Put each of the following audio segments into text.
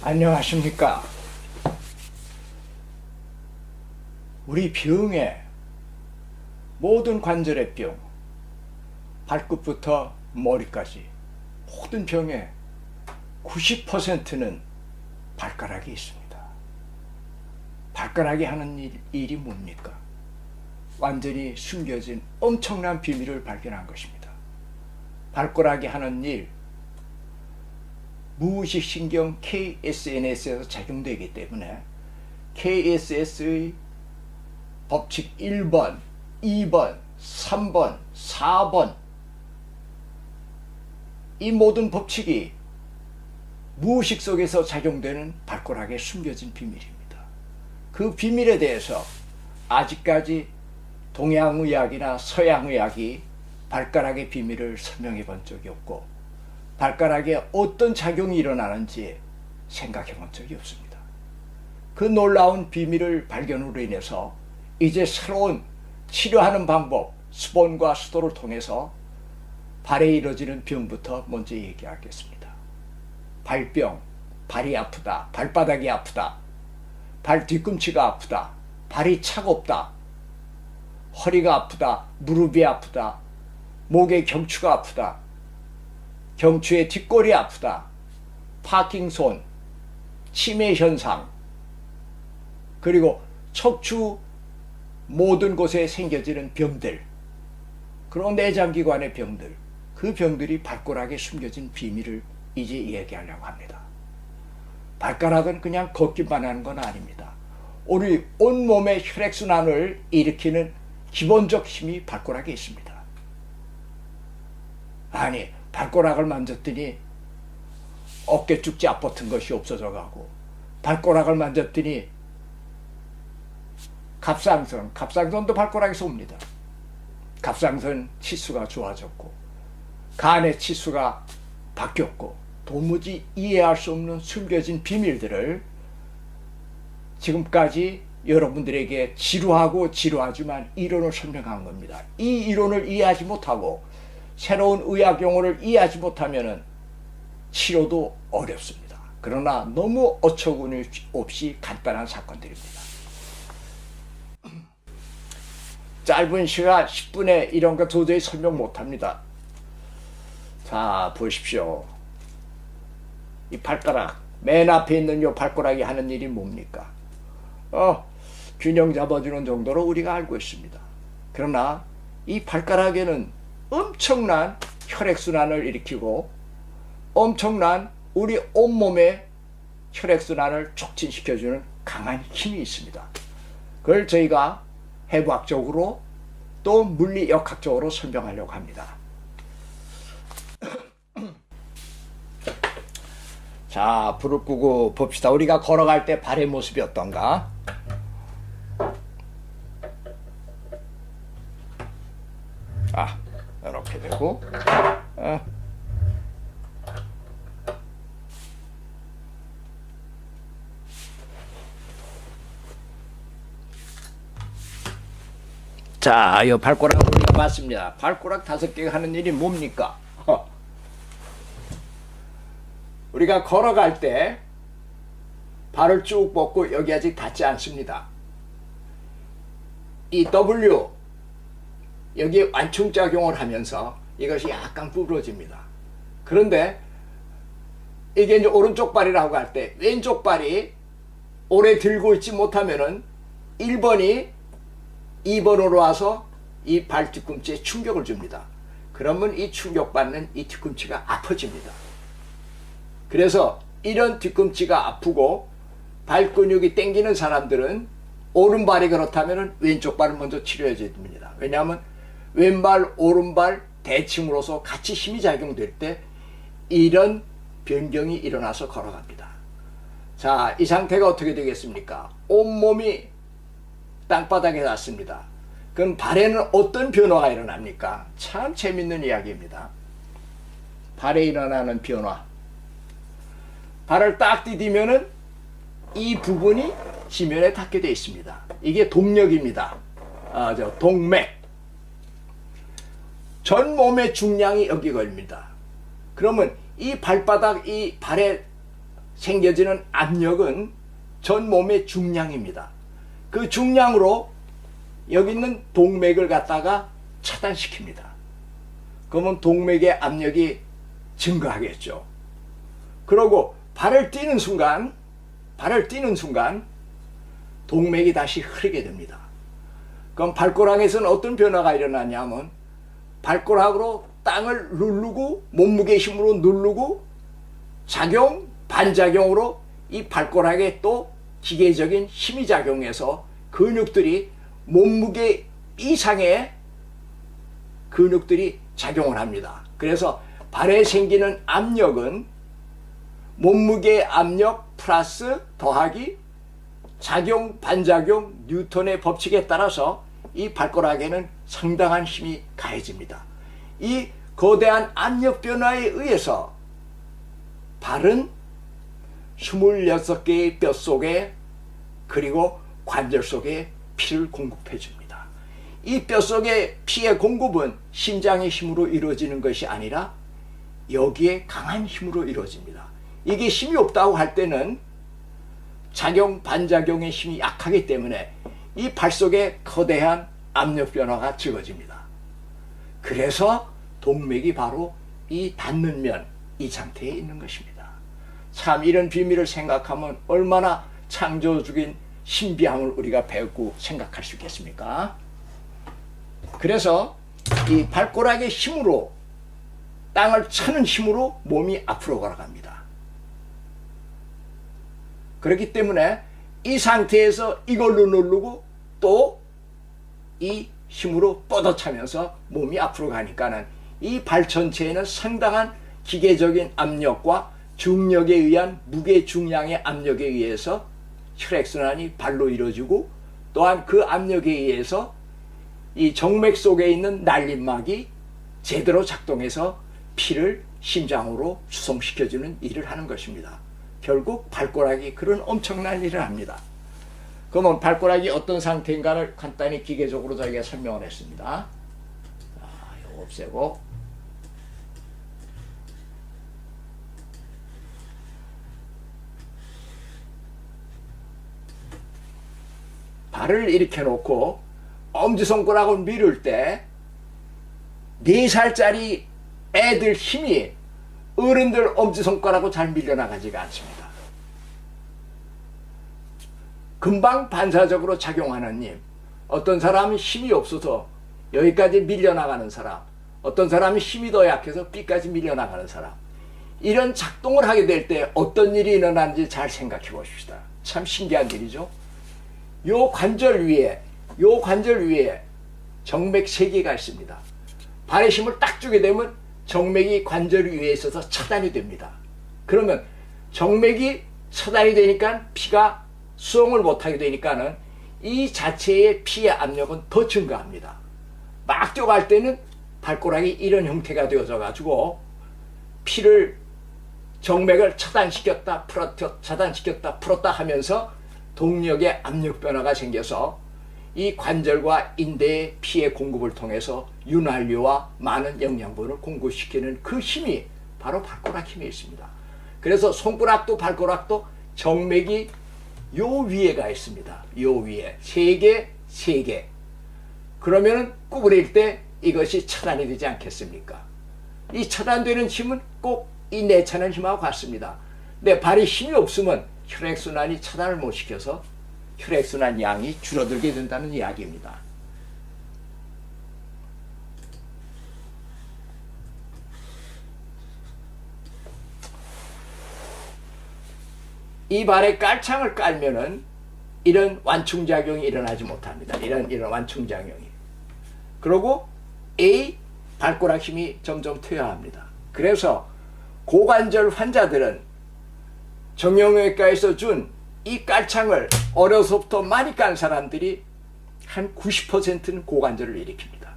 안녕하십니까. 우리 병에 모든 관절의 병, 발끝부터 머리까지 모든 병의 90%는 발가락이 있습니다. 발가락이 하는 일이 뭡니까? 완전히 숨겨진 엄청난 비밀을 발견한 것입니다. 발가락이 하는 일, 무의식신경 KSNS에서 작용되기 때문에 KSS의 법칙 1번, 2번, 3번, 4번 이 모든 법칙이 무의식 속에서 작용되는 발가락에 숨겨진 비밀입니다. 그 비밀에 대해서 아직까지 동양의학이나 서양의학이 발가락의 비밀을 설명해 본 적이 없고 발가락에 어떤 작용이 일어나는지 생각해 본 적이 없습니다. 그 놀라운 비밀을 발견으로 인해서 이제 새로운 치료하는 방법, 수본과 수도를 통해서 발에 이루어지는 병부터 먼저 얘기하겠습니다. 발병, 발이 아프다, 발바닥이 아프다, 발 뒤꿈치가 아프다, 발이 차갑다, 허리가 아프다, 무릎이 아프다, 목의 경추가 아프다, 경추의 뒷골이 아프다, 파킹손, 치매 현상, 그리고 척추 모든 곳에 생겨지는 병들, 그런 내장기관의 병들, 그 병들이 발가락에 숨겨진 비밀을 이제 얘기하려고 합니다. 발가락은 그냥 걷기만 하는 건 아닙니다. 우리 온몸의 혈액순환을 일으키는 기본적 힘이 발가락에 있습니다. 아니, 발가락을 만졌더니 어깨 쭉지 아팠던 것이 없어져 가고 발가락을 만졌더니 갑상선도 발가락에서 옵니다. 갑상선 치수가 좋아졌고 간의 치수가 바뀌었고 도무지 이해할 수 없는 숨겨진 비밀들을 지금까지 여러분들에게 지루하지만 이론을 설명한 겁니다. 이 이론을 이해하지 못하고 새로운 의학 용어를 이해하지 못하면 치료도 어렵습니다. 그러나 너무 어처구니 없이 간단한 사건들입니다. 짧은 시간 10분에 이런 거 도저히 설명 못합니다. 자, 보십시오. 이 발가락, 맨 앞에 있는 이 발가락이 하는 일이 뭡니까? 균형 잡아주는 정도로 우리가 알고 있습니다. 그러나 이 발가락에는 엄청난 혈액순환을 일으키고 엄청난 우리 온몸의 혈액순환을 촉진시켜주는 강한 힘이 있습니다. 그걸 저희가 해부학적으로 또 물리역학적으로 설명하려고 합니다. 자, 불을 끄고 봅시다. 우리가 걸어갈 때 발의 모습이 어떤가? 이렇게 되고 자, 이 발가락 우리가 봤습니다. 발가락 5개가 하는 일이 뭡니까? 우리가 걸어갈 때 발을 쭉 뻗고 여기 아직 닿지 않습니다. 이 W 여기에 완충작용을 하면서 이것이 약간 구부러집니다. 그런데 이게 이제 오른쪽 발이라고 할 때 왼쪽 발이 오래 들고 있지 못하면은 1번이 2번으로 와서 이 발 뒤꿈치에 충격을 줍니다. 그러면 이 충격받는 이 뒤꿈치가 아파집니다. 그래서 이런 뒤꿈치가 아프고 발 근육이 땡기는 사람들은 오른발이 그렇다면 왼쪽 발을 먼저 치료해야 됩니다. 왜냐하면 왼발, 오른발 대칭으로서 같이 힘이 작용될 때 이런 변경이 일어나서 걸어갑니다. 자, 이 상태가 어떻게 되겠습니까? 온몸이 땅바닥에 닿습니다. 그럼 발에는 어떤 변화가 일어납니까? 참 재밌는 이야기입니다. 발에 일어나는 변화. 발을 딱 디디면은 이 부분이 지면에 닿게 되어 있습니다. 이게 동력입니다. 동맥. 전 몸의 중량이 여기 걸립니다. 그러면 이 발바닥, 이 발에 생겨지는 압력은 전 몸의 중량입니다. 그 중량으로 여기 있는 동맥을 갖다가 차단시킵니다. 그러면 동맥의 압력이 증가하겠죠. 그러고 발을 뛰는 순간 동맥이 다시 흐르게 됩니다. 그럼 발가락에서는 어떤 변화가 일어나냐면 발가락으로 땅을 누르고 몸무게 힘으로 누르고 작용, 반작용으로 이 발가락에 또 기계적인 힘이 작용해서 근육들이 몸무게 이상의 근육들이 작용을 합니다. 그래서 발에 생기는 압력은 몸무게 압력 플러스 더하기 작용, 반작용, 뉴턴의 법칙에 따라서 이 발가락에는 상당한 힘이 가해집니다. 이 거대한 압력 변화에 의해서 발은 26개의 뼈 속에 그리고 관절 속에 피를 공급해 줍니다. 이 뼈 속의 피의 공급은 심장의 힘으로 이루어지는 것이 아니라 여기에 강한 힘으로 이루어집니다. 이게 힘이 없다고 할 때는 작용, 반작용의 힘이 약하기 때문에 이 발 속에 거대한 압력 변화가 적어집니다. 그래서 동맥이 바로 이 닿는 면, 이 상태에 있는 것입니다. 참 이런 비밀을 생각하면 얼마나 창조적인 신비함을 우리가 배우고 생각할 수 있겠습니까? 그래서 이 발가락의 힘으로 땅을 차는 힘으로 몸이 앞으로 걸어갑니다. 그렇기 때문에 이 상태에서 이걸로 누르고 또 이 힘으로 뻗어차면서 몸이 앞으로 가니까는 이 발 전체에는 상당한 기계적인 압력과 중력에 의한 무게 중량의 압력에 의해서 혈액순환이 발로 이루어지고 또한 그 압력에 의해서 이 정맥 속에 있는 날림막이 제대로 작동해서 피를 심장으로 수송시켜주는 일을 하는 것입니다. 결국 발가락이 그런 엄청난 일을 합니다. 그러면 발가락이 어떤 상태인가를 간단히 기계적으로 저희가 설명을 했습니다. 이거 없애고 발을 이렇게 놓고 엄지손가락을 밀을 때 4살짜리 애들 힘이 어른들 엄지손가락으로 잘 밀려나가지가 않습니다. 금방 반사적으로 작용하는 힘. 어떤 사람은 힘이 없어서 여기까지 밀려나가는 사람, 어떤 사람은 힘이 더 약해서 B까지 밀려나가는 사람, 이런 작동을 하게 될 때 어떤 일이 일어나는지 잘 생각해 보십시다. 참 신기한 일이죠. 요 관절 위에 정맥 3개가 있습니다. 발에 힘을 딱 주게 되면 정맥이 관절 위에 있어서 차단이 됩니다. 그러면 정맥이 차단이 되니까 피가 수송을 못하게 되니까는 이 자체의 피의 압력은 더 증가합니다. 막 뛰어갈 때는 발가락이 이런 형태가 되어져 가지고 피를 정맥을 차단시켰다 풀었다 하면서 동력의 압력 변화가 생겨서 이 관절과 인대의 피의 공급을 통해서 윤활유와 많은 영양분을 공급시키는 그 힘이 바로 발가락 힘에 있습니다. 그래서 손가락도 발가락도 정맥이 요 위에가 있습니다. 요 위에 3개. 그러면은 구부릴 때 이것이 차단이 되지 않겠습니까? 이 차단되는 힘은 꼭 이 내차는 힘하고 같습니다. 근데 발에 힘이 없으면 혈액순환이 차단을 못 시켜서 혈액순환 양이 줄어들게 된다는 이야기입니다. 이 발에 깔창을 깔면은 이런 완충작용이 일어나지 못합니다. 이런 완충작용이. 그리고 A, 발가락 힘이 점점 퇴화합니다. 그래서 고관절 환자들은 정형외과에서 준 이 깔창을 어려서부터 많이 깐 사람들이 한 90%는 고관절을 일으킵니다.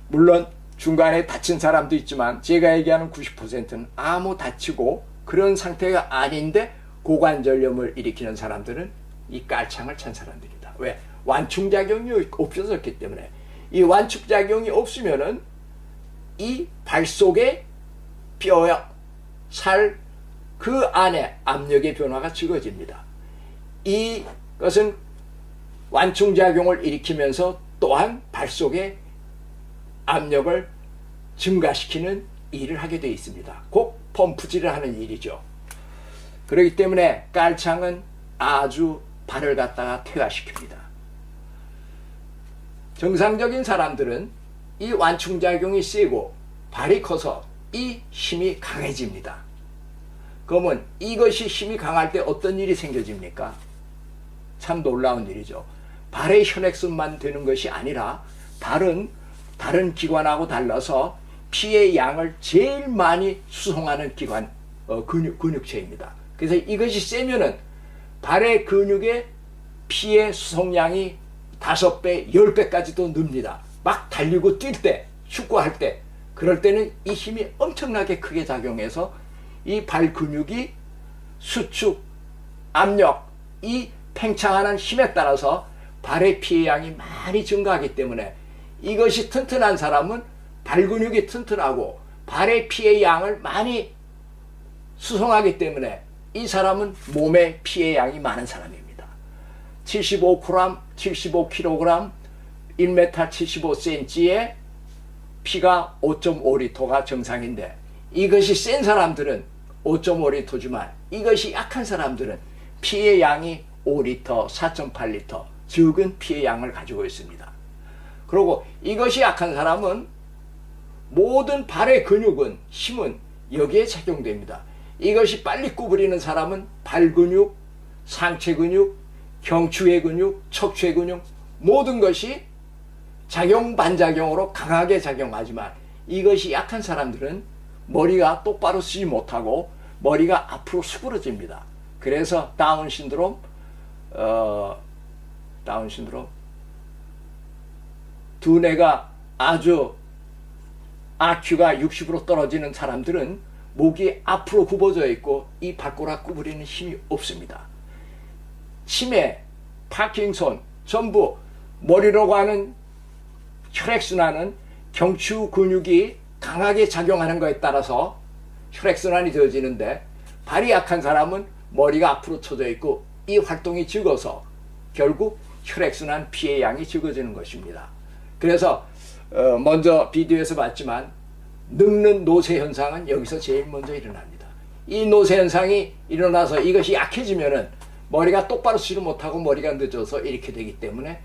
물론 중간에 다친 사람도 있지만 제가 얘기하는 90%는 아무 다치고 그런 상태가 아닌데 고관절염을 일으키는 사람들은 이 깔창을 찬 사람들이다. 왜? 완충작용이 없어졌기 때문에. 이 완충작용이 없으면은 이 발 속에 뼈와 살, 관절, 뉴턴의 법칙에 따라서 이 발가락이 그런 엄청난 일을 합니다. 그래서 그 안에 압력의 변화가 적어집니다. 이것은 완충작용을 일으키면서 또한 발 속에 압력을 증가시키는 일을 하게 되어 있습니다. 곧 펌프질을 하는 일이죠. 그렇기 때문에 깔창은 아주 발을 갖다가 퇴화시킵니다. 정상적인 사람들은 이 완충작용이 세고 발이 커서 이 힘이 강해집니다. 그러면 이것이 힘이 강할 때 어떤 일이 생겨집니까? 참 놀라운 일이죠. 발의 혈액순만 되는 것이 아니라 발은 다른 기관하고 달라서 피의 양을 제일 많이 수송하는 기관, 근육체입니다. 그래서 이것이 세면은 발의 근육의 피의 수송량이 5배, 10배까지도 늡니다. 막 달리고 뛸 때, 축구할 때, 그럴 때는 이 힘이 엄청나게 크게 작용해서 이 발 근육이 수축, 압력, 이 팽창하는 힘에 따라서 발의 피의 양이 많이 증가하기 때문에 이것이 튼튼한 사람은 발 근육이 튼튼하고 발의 피의 양을 많이 수송하기 때문에 이 사람은 몸에 피의 양이 많은 사람입니다. 75g, 75kg, 1m 75cm에 피가 5.5L가 정상인데 이것이 센 사람들은 5.5L지만 이것이 약한 사람들은 피의 양이 5L, 4.8L 적은 피의 양을 가지고 있습니다. 그리고 이것이 약한 사람은 모든 발의 근육은 힘은 여기에 작용됩니다. 이것이 빨리 구부리는 사람은 발 근육, 상체 근육, 경추의 근육, 척추의 근육 모든 것이 작용 반작용으로 강하게 작용하지만 이것이 약한 사람들은 머리가 똑바로 쓰지 못하고 머리가 앞으로 수그러집니다. 그래서 다운 신드롬 두뇌가 아주 IQ가 60으로 떨어지는 사람들은 목이 앞으로 굽어져 있고 이 발가락 구부리는 힘이 없습니다. 치매, 파킨손 전부 머리로 가는 혈액순환은 경추 근육이 강하게 작용하는 것에 따라서 혈액순환이 되어지는데 발이 약한 사람은 머리가 앞으로 쳐져 있고 이 활동이 적어서 결국 혈액순환 피의 양이 적어지는 것입니다. 그래서 먼저 비디오에서 봤지만 늙는 노쇠 현상은 여기서 제일 먼저 일어납니다. 이 노쇠 현상이 일어나서 이것이 약해지면은 머리가 똑바로 쓰지 못하고 머리가 늦어서 이렇게 되기 때문에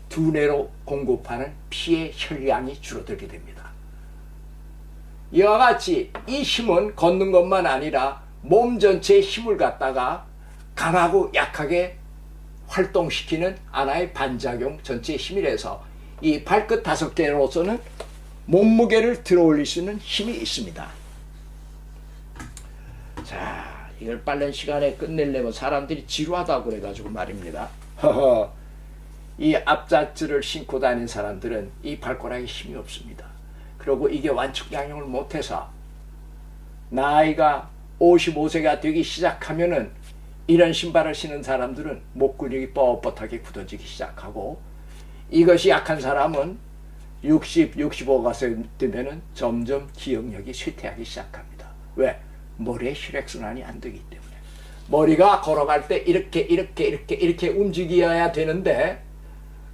두뇌로 공급하는 피의 혈량이 줄어들게 됩니다. 이와 같이 이 힘은 걷는 것만 아니라 몸 전체의 힘을 갖다가 강하고 약하게 활동시키는 하나의 반작용 전체의 힘이라서 이 발끝 5개로서는 몸무게를 들어올릴 수 있는 힘이 있습니다. 자, 이걸 빠른 시간에 끝내려면 사람들이 지루하다고 그래가지고 말입니다. 이 앞자트를 신고 다니는 사람들은 이 발가락에 힘이 없습니다. 그리고 이게 완충작용을 못해서 나이가 55세가 되기 시작하면은 이런 신발을 신은 사람들은 목 근육이 뻣뻣하게 굳어지기 시작하고 이것이 약한 사람은 60, 65가 되면은 점점 기억력이 쇠퇴하기 시작합니다. 왜? 머리에 혈액순환이 안 되기 때문에. 머리가 걸어갈 때 이렇게 움직여야 되는데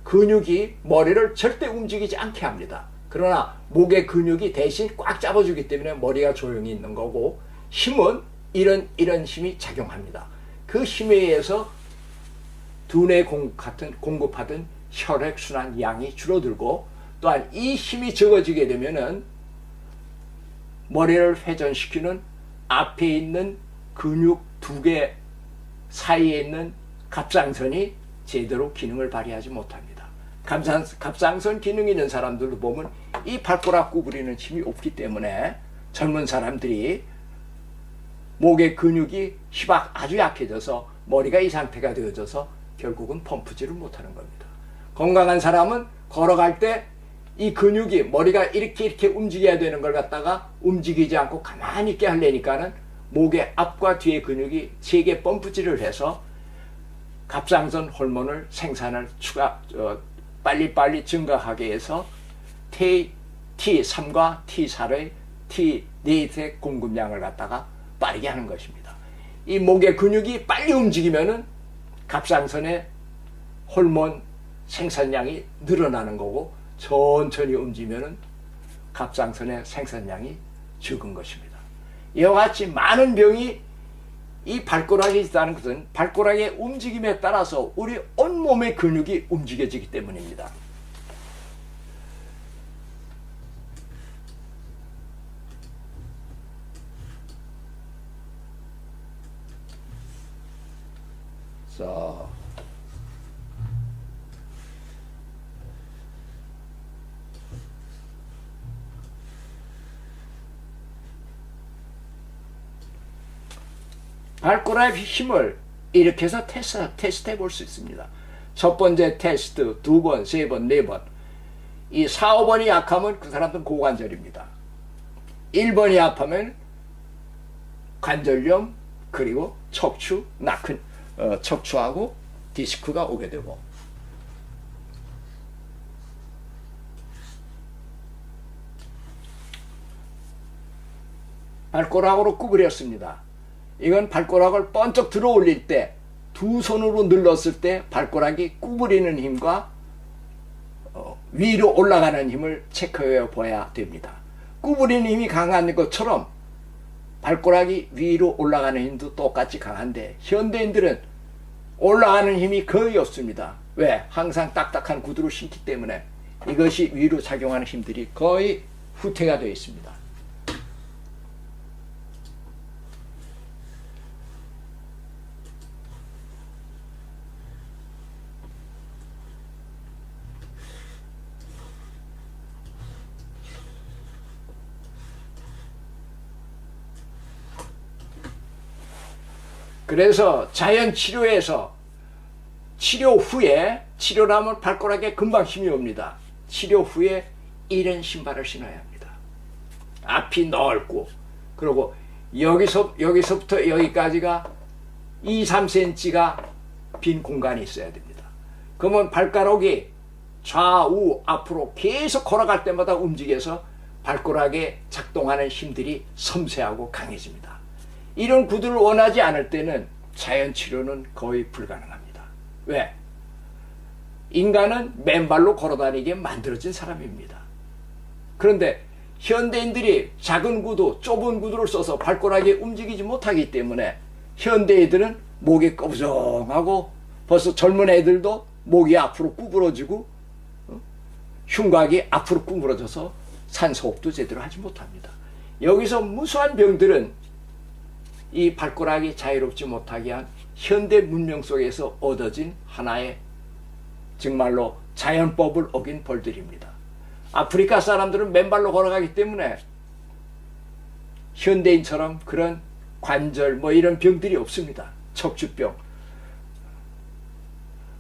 근육이 머리를 절대 움직이지 않게 합니다. 그러나 목의 근육이 대신 꽉 잡아주기 때문에 머리가 조용히 있는 거고 힘은 이런 힘이 작용합니다. 그 힘에 의해서 두뇌 공급하던 혈액순환 양이 줄어들고 또한 이 힘이 적어지게 되면은 머리를 회전시키는 앞에 있는 근육 2개 사이에 있는 갑상선이 제대로 기능을 발휘하지 못합니다. 갑상선 기능 있는 사람들도 보면 이 발가락 구부리는 힘이 없기 때문에 젊은 사람들이 목의 근육이 아주 약해져서 머리가 이 상태가 되어져서 결국은 펌프질을 못하는 겁니다. 건강한 사람은 걸어갈 때 이 근육이 머리가 이렇게 움직여야 되는 걸 갖다가 움직이지 않고 가만히 있게 하려니까는 목의 앞과 뒤의 근육이 세게 펌프질을 해서 갑상선 호르몬을 생산을 빨리빨리 증가하게 해서 T3과 T4의 T4의 공급량을 갖다가 빠르게 하는 것입니다. 이 목의 근육이 빨리 움직이면은 갑상선의 호르몬 생산량이 늘어나는 거고, 천천히 움직이면은 갑상선의 생산량이 적은 것입니다. 이와 같이 많은 병이 이 발가락에 있다는 것은 발가락의 움직임에 따라서 우리 온몸의 근육이 움직여지기 때문입니다. 자, 발가락의 힘을 이렇게 해서 테스트해 볼 수 있습니다. 첫 번째 테스트, 두 번, 세 번, 네 번. 이 4, 5번이 약하면 그 사람들은 고관절입니다. 1번이 아프면 관절염, 그리고 척추, 척추하고 디스크가 오게 되고, 발가락으로 구부렸습니다. 이건 발가락을 번쩍 들어 올릴 때, 두 손으로 눌렀을 때 발가락이 구부리는 힘과 위로 올라가는 힘을 체크해 봐야 됩니다. 구부리는 힘이 강한 것처럼 발가락이 위로 올라가는 힘도 똑같이 강한데, 현대인들은 올라가는 힘이 거의 없습니다. 왜? 항상 딱딱한 구두를 신기 때문에 이것이 위로 작용하는 힘들이 거의 후퇴가 되어 있습니다. 그래서 자연치료에서 치료 후에, 치료를 하면 발가락에 금방 힘이 옵니다. 치료 후에 이런 신발을 신어야 합니다. 앞이 넓고, 그리고 여기서부터 여기까지가 2, 3cm가 빈 공간이 있어야 됩니다. 그러면 발가락이 좌우 앞으로 계속 걸어갈 때마다 움직여서 발가락에 작동하는 힘들이 섬세하고 강해집니다. 이런 구두를 원하지 않을 때는 자연치료는 거의 불가능합니다. 왜? 인간은 맨발로 걸어다니게 만들어진 사람입니다. 그런데 현대인들이 작은 구두, 좁은 구두를 써서 발가락에 움직이지 못하기 때문에 현대인들은 목이 꺼부정하고, 벌써 젊은 애들도 목이 앞으로 구부러지고 흉곽이 앞으로 구부러져서 산소호흡도 제대로 하지 못합니다. 여기서 무수한 병들은 이 발가락이 자유롭지 못하게 한 현대 문명 속에서 얻어진 하나의 정말로 자연법을 어긴 벌들입니다. 아프리카 사람들은 맨발로 걸어가기 때문에 현대인처럼 그런 관절 이런 병들이 없습니다. 척추병.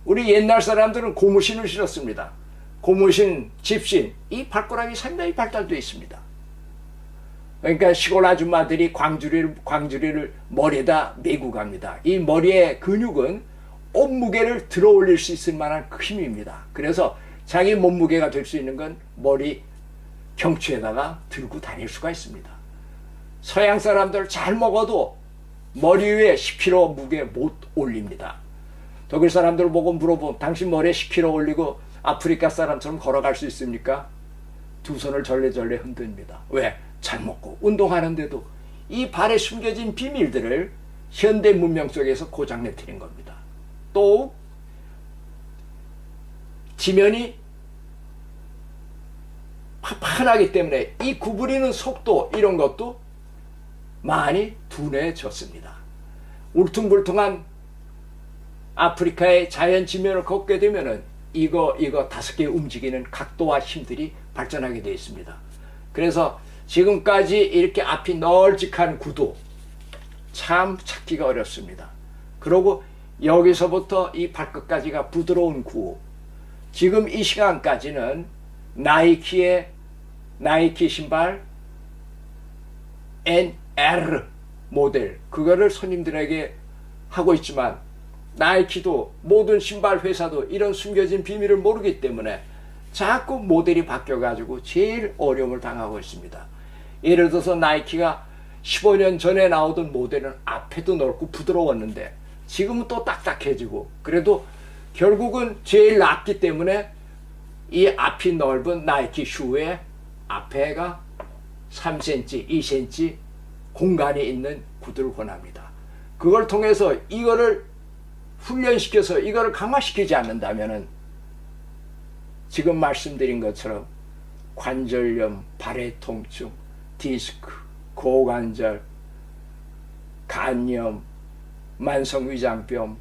우리 옛날 사람들은 고무신을 신었습니다. 고무신, 집신, 이 발가락이 상당히 발달되어 있습니다. 그러니까 시골 아줌마들이 광주리를 머리에다 메고 갑니다. 이 머리의 근육은 몸무게를 들어 올릴 수 있을 만한 힘입니다. 그래서 자기 몸무게가 될 수 있는 건 머리 경추에다가 들고 다닐 수가 있습니다. 서양 사람들 잘 먹어도 머리 위에 10kg 무게 못 올립니다. 독일 사람들 보고 물어보면 당신 머리에 10kg 올리고 아프리카 사람처럼 걸어갈 수 있습니까? 두 손을 절레절레 흔듭니다. 왜? 잘 먹고 운동하는데도 이 발에 숨겨진 비밀들을 현대 문명 속에서 고장내트린 겁니다. 또 지면이 파판하기 때문에 이 구부리는 속도, 이런 것도 많이 둔해졌습니다. 울퉁불퉁한 아프리카의 자연 지면을 걷게 되면은 이거 5개 움직이는 각도와 힘들이 발전하게 되어 있습니다. 그래서 지금까지 이렇게 앞이 널찍한 구두 참 찾기가 어렵습니다. 그리고 여기서부터 이 발끝까지가 부드러운 구, 지금 이 시간까지는 나이키 신발 NR 모델, 그거를 손님들에게 하고 있지만 나이키도 모든 신발 회사도 이런 숨겨진 비밀을 모르기 때문에 자꾸 모델이 바뀌어가지고 제일 어려움을 당하고 있습니다. 예를 들어서 나이키가 15년 전에 나오던 모델은 앞에도 넓고 부드러웠는데 지금은 또 딱딱해지고, 그래도 결국은 제일 낫기 때문에 이 앞이 넓은 나이키 슈에 앞에가 3cm, 2cm 공간이 있는 구두를 권합니다. 그걸 통해서 이거를 훈련시켜서 이거를 강화시키지 않는다면은 지금 말씀드린 것처럼 관절염, 발의 통증, 디스크, 고관절, 간염, 만성위장병,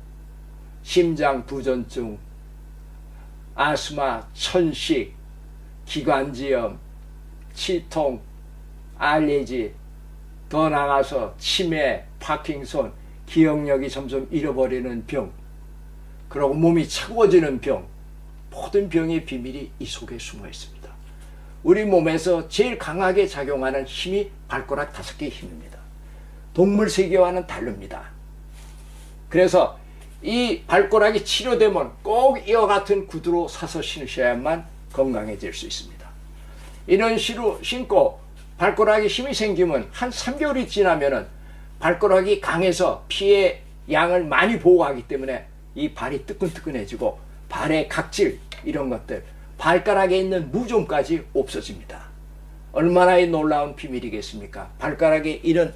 심장부전증, 아스마, 천식, 기관지염, 치통, 알레르기, 더 나아가서 치매, 파킨손, 기억력이 점점 잃어버리는 병, 그리고 몸이 차가워지는 병, 모든 병의 비밀이 이 속에 숨어 있습니다. 우리 몸에서 제일 강하게 작용하는 힘이 발가락 5개의 힘입니다. 동물 세계와는 다릅니다. 그래서 이 발가락이 치료되면 꼭 이와 같은 구두로 사서 신으셔야만 건강해질 수 있습니다. 이런 식으로 신고 발가락에 힘이 생기면 한 3개월이 지나면은 발가락이 강해서 피의 양을 많이 보호하기 때문에 이 발이 뜨끈뜨끈해지고 발의 각질 이런 것들, 발가락에 있는 무좀까지 없어집니다. 얼마나 놀라운 비밀이겠습니까? 발가락에 이런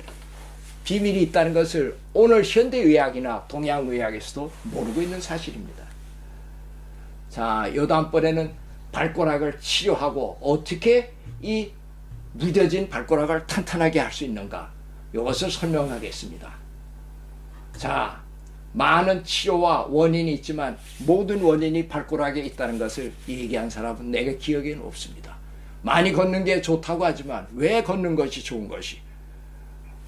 비밀이 있다는 것을 오늘 현대의학이나 동양의학에서도 모르고 있는 사실입니다. 자, 요 다음번에는 발가락을 치료하고 어떻게 이 무뎌진 발가락을 탄탄하게 할 수 있는가, 이것을 설명하겠습니다. 자, 많은 치료와 원인이 있지만 모든 원인이 발가락에 있다는 것을 얘기한 사람은 내게 기억에는 없습니다. 많이 걷는 게 좋다고 하지만 왜 걷는 것이 좋은 것이,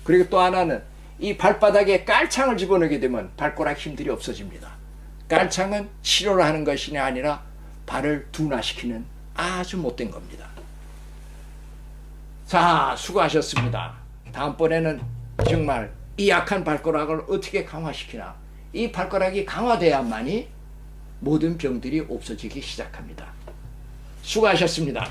그리고 또 하나는 이 발바닥에 깔창을 집어넣게 되면 발가락 힘들이 없어집니다. 깔창은 치료를 하는 것이 아니라 발을 둔화시키는 아주 못된 겁니다. 자, 수고하셨습니다. 다음번에는 정말 이 약한 발가락을 어떻게 강화시키나, 이 발가락이 강화돼야만이 모든 병들이 없어지기 시작합니다. 수고하셨습니다.